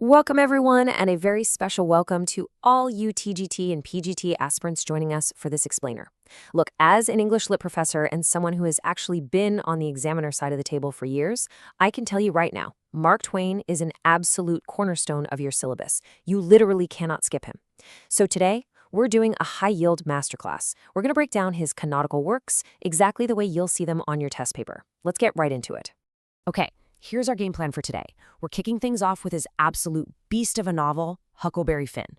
Welcome, everyone, and a very special welcome to all you TGT and PGT aspirants joining us for this explainer. Look, as an English lit professor and someone who has actually been on the examiner side of the table for years, I can tell you right now, Mark Twain is an absolute cornerstone of your syllabus. You literally cannot skip him. So today, we're doing a high-yield masterclass. We're going to break down his canonical works exactly the way you'll see them on your test paper. Let's get right into it. Okay. Here's our game plan for today. We're kicking things off with his absolute beast of a novel, Huckleberry Finn.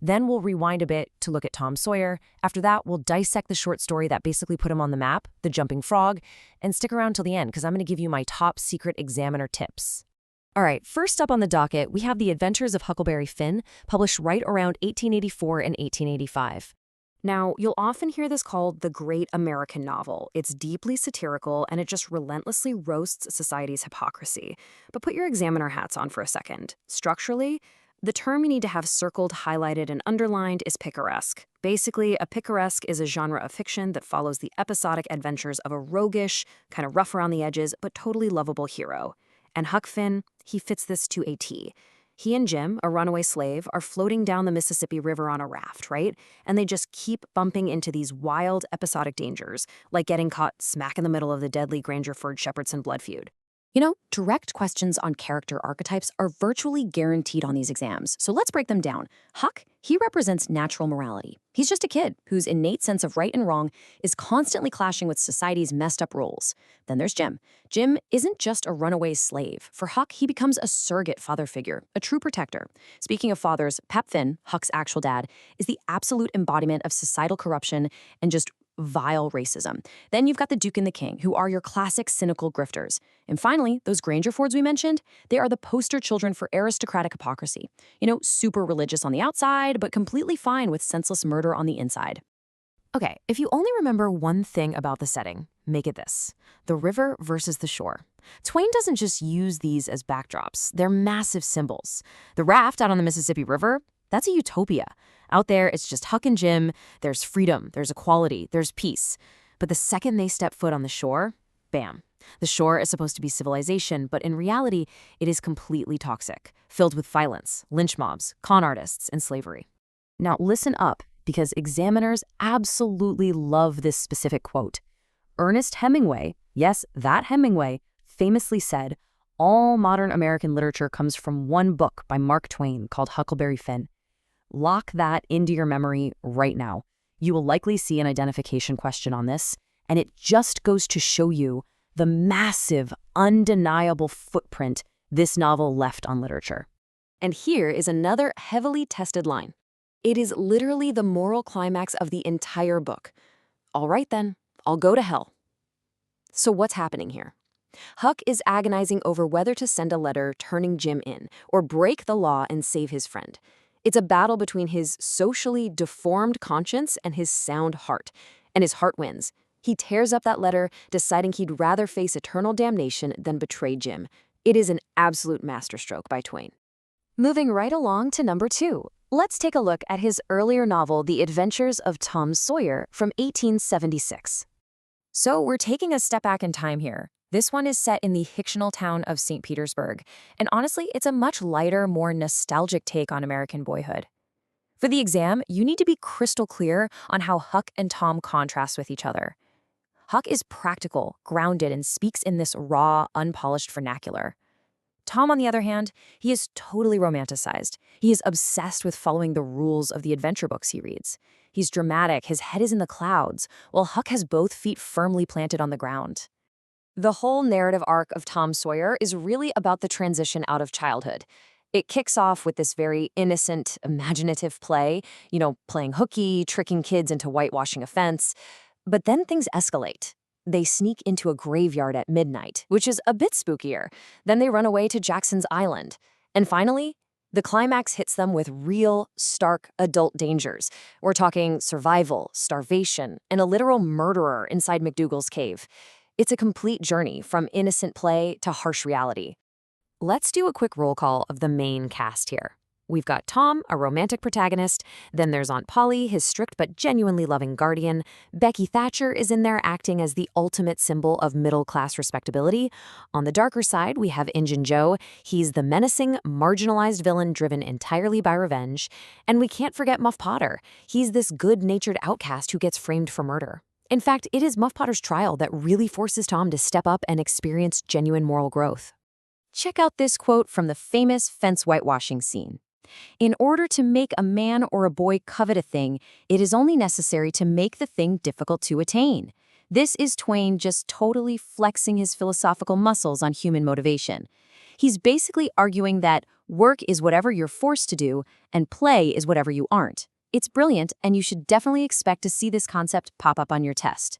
Then we'll rewind a bit to look at Tom Sawyer. After that, we'll dissect the short story that basically put him on the map, The Jumping Frog, and stick around till the end because I'm going to give you my top secret examiner tips. All right, first up on the docket, we have The Adventures of Huckleberry Finn, published right around 1884 and 1885. Now, you'll often hear this called the Great American Novel. It's deeply satirical, and it just relentlessly roasts society's hypocrisy. But put your examiner hats on for a second. Structurally, the term you need to have circled, highlighted, and underlined is picaresque. Basically, a picaresque is a genre of fiction that follows the episodic adventures of a roguish, kind of rough around the edges, but totally lovable hero. And Huck Finn, he fits this to a T. He and Jim, a runaway slave, are floating down the Mississippi River on a raft, right? And they just keep bumping into these wild, episodic dangers, like getting caught smack in the middle of the deadly Grangerford-Shepherdson blood feud. You know, direct questions on character archetypes are virtually guaranteed on these exams, so let's break them down. Huck, he represents natural morality. He's just a kid whose innate sense of right and wrong is constantly clashing with society's messed up rules. Then there's Jim. Jim isn't just a runaway slave. For Huck, he becomes a surrogate father figure, a true protector. Speaking of fathers, Pap Finn, Huck's actual dad, is the absolute embodiment of societal corruption and just vile racism. Then you've got the Duke and the King, who are your classic cynical grifters. And finally, those Grangerfords we mentioned, they are the poster children for aristocratic hypocrisy. You know, super religious on the outside, but completely fine with senseless murder on the inside. Okay, if you only remember one thing about the setting, make it this: the river versus the shore. Twain doesn't just use these as backdrops, they're massive symbols. The raft out on the Mississippi River, that's a utopia. Out there, it's just Huck and Jim, there's freedom, there's equality, there's peace. But the second they step foot on the shore, bam. The shore is supposed to be civilization, but in reality, it is completely toxic, filled with violence, lynch mobs, con artists, and slavery. Now listen up, because examiners absolutely love this specific quote. Ernest Hemingway, yes, that Hemingway, famously said, "All modern American literature comes from one book by Mark Twain called Huckleberry Finn." Lock that into your memory right now. You will likely see an identification question on this, and it just goes to show you the massive, undeniable footprint this novel left on literature. And here is another heavily tested line. It is literally the moral climax of the entire book. All right then, I'll go to hell. So what's happening here? Huck is agonizing over whether to send a letter turning Jim in or break the law and save his friend. It's a battle between his socially deformed conscience and his sound heart. And his heart wins. He tears up that letter, deciding he'd rather face eternal damnation than betray Jim. It is an absolute masterstroke by Twain. Moving right along to number 2. Let's take a look at his earlier novel, The Adventures of Tom Sawyer, from 1876. So we're taking a step back in time here. This one is set in the fictional town of St. Petersburg, and honestly, it's a much lighter, more nostalgic take on American boyhood. For the exam, you need to be crystal clear on how Huck and Tom contrast with each other. Huck is practical, grounded, and speaks in this raw, unpolished vernacular. Tom, on the other hand, he is totally romanticized. He is obsessed with following the rules of the adventure books he reads. He's dramatic, his head is in the clouds, while Huck has both feet firmly planted on the ground. The whole narrative arc of Tom Sawyer is really about the transition out of childhood. It kicks off with this very innocent, imaginative play, playing hooky, tricking kids into whitewashing a fence. But then things escalate. They sneak into a graveyard at midnight, which is a bit spookier. Then they run away to Jackson's Island. And finally, the climax hits them with real, stark adult dangers. We're talking survival, starvation, and a literal murderer inside McDougal's cave. It's a complete journey from innocent play to harsh reality. Let's do a quick roll call of the main cast here. We've got Tom, a romantic protagonist. Then there's Aunt Polly, his strict but genuinely loving guardian. Becky Thatcher is in there acting as the ultimate symbol of middle-class respectability. On the darker side, we have Injun Joe. He's the menacing, marginalized villain driven entirely by revenge. And we can't forget Muff Potter. He's this good-natured outcast who gets framed for murder. In fact, it is Muff Potter's trial that really forces Tom to step up and experience genuine moral growth. Check out this quote from the famous fence whitewashing scene. "In order to make a man or a boy covet a thing, it is only necessary to make the thing difficult to attain." This is Twain just totally flexing his philosophical muscles on human motivation. He's basically arguing that work is whatever you're forced to do, and play is whatever you aren't. It's brilliant, and you should definitely expect to see this concept pop up on your test.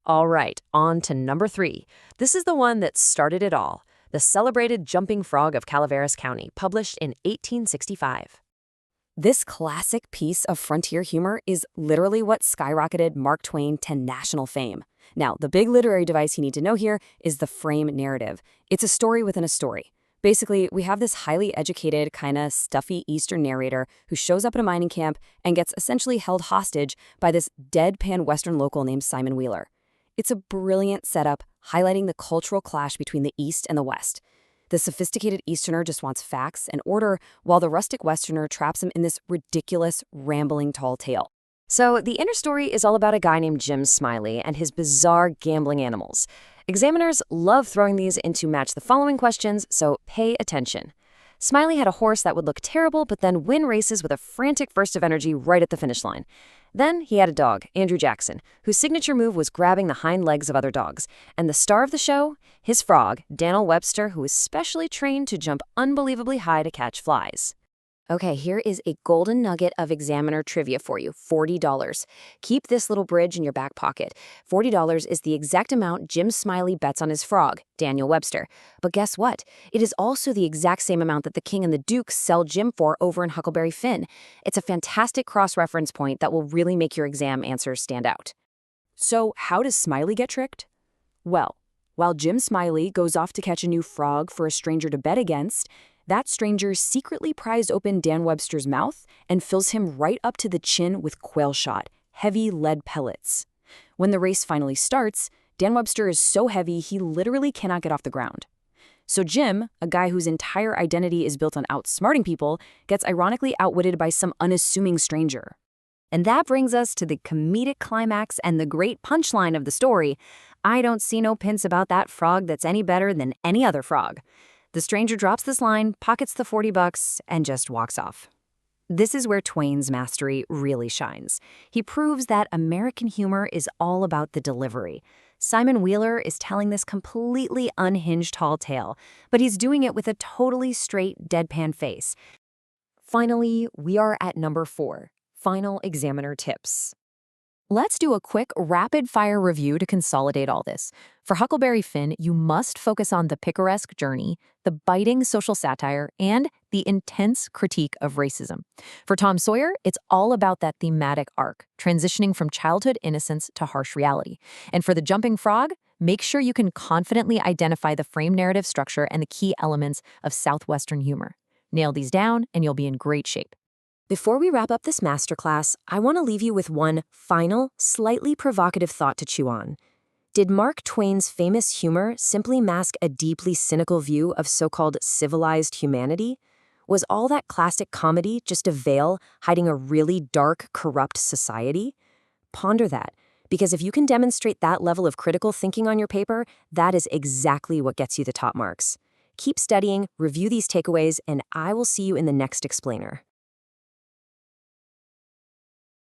All right, on to number 3. This is the one that started it all. The Celebrated Jumping Frog of Calaveras County, published in 1865. This classic piece of frontier humor is literally what skyrocketed Mark Twain to national fame. Now, the big literary device you need to know here is the frame narrative. It's a story within a story. Basically, we have this highly educated, kinda stuffy Eastern narrator who shows up at a mining camp and gets essentially held hostage by this deadpan Western local named Simon Wheeler. It's a brilliant setup, highlighting the cultural clash between the East and the West. The sophisticated Easterner just wants facts and order, while the rustic Westerner traps him in this ridiculous, rambling tall tale. So the inner story is all about a guy named Jim Smiley and his bizarre gambling animals. Examiners love throwing these in to match the following questions, so pay attention. Smiley had a horse that would look terrible but then win races with a frantic burst of energy right at the finish line. Then he had a dog, Andrew Jackson, whose signature move was grabbing the hind legs of other dogs. And the star of the show? His frog, Daniel Webster, who was specially trained to jump unbelievably high to catch flies. Okay, here is a golden nugget of examiner trivia for you, $40. Keep this little bridge in your back pocket. $40 is the exact amount Jim Smiley bets on his frog, Daniel Webster. But guess what? It is also the exact same amount that the King and the Duke sell Jim for over in Huckleberry Finn. It's a fantastic cross-reference point that will really make your exam answers stand out. So how does Smiley get tricked? Well, while Jim Smiley goes off to catch a new frog for a stranger to bet against, that stranger secretly pries open Dan Webster's mouth and fills him right up to the chin with quail shot, heavy lead pellets. When the race finally starts, Dan Webster is so heavy he literally cannot get off the ground. So Jim, a guy whose entire identity is built on outsmarting people, gets ironically outwitted by some unassuming stranger. And that brings us to the comedic climax and the great punchline of the story. I don't see no pins about that frog that's any better than any other frog. The stranger drops this line, pockets the $40, and just walks off. This is where Twain's mastery really shines. He proves that American humor is all about the delivery. Simon Wheeler is telling this completely unhinged tall tale, but he's doing it with a totally straight, deadpan face. Finally, we are at number 4, final examiner tips. Let's do a quick rapid-fire review to consolidate all this. For Huckleberry Finn, you must focus on the picaresque journey, the biting social satire, and the intense critique of racism. For Tom Sawyer, it's all about that thematic arc, transitioning from childhood innocence to harsh reality. And for The Jumping Frog, make sure you can confidently identify the frame narrative structure and the key elements of Southwestern humor. Nail these down, and you'll be in great shape. Before we wrap up this masterclass, I want to leave you with one final, slightly provocative thought to chew on. Did Mark Twain's famous humor simply mask a deeply cynical view of so-called civilized humanity? Was all that classic comedy just a veil hiding a really dark, corrupt society? Ponder that, because if you can demonstrate that level of critical thinking on your paper, that is exactly what gets you the top marks. Keep studying, review these takeaways, and I will see you in the next explainer.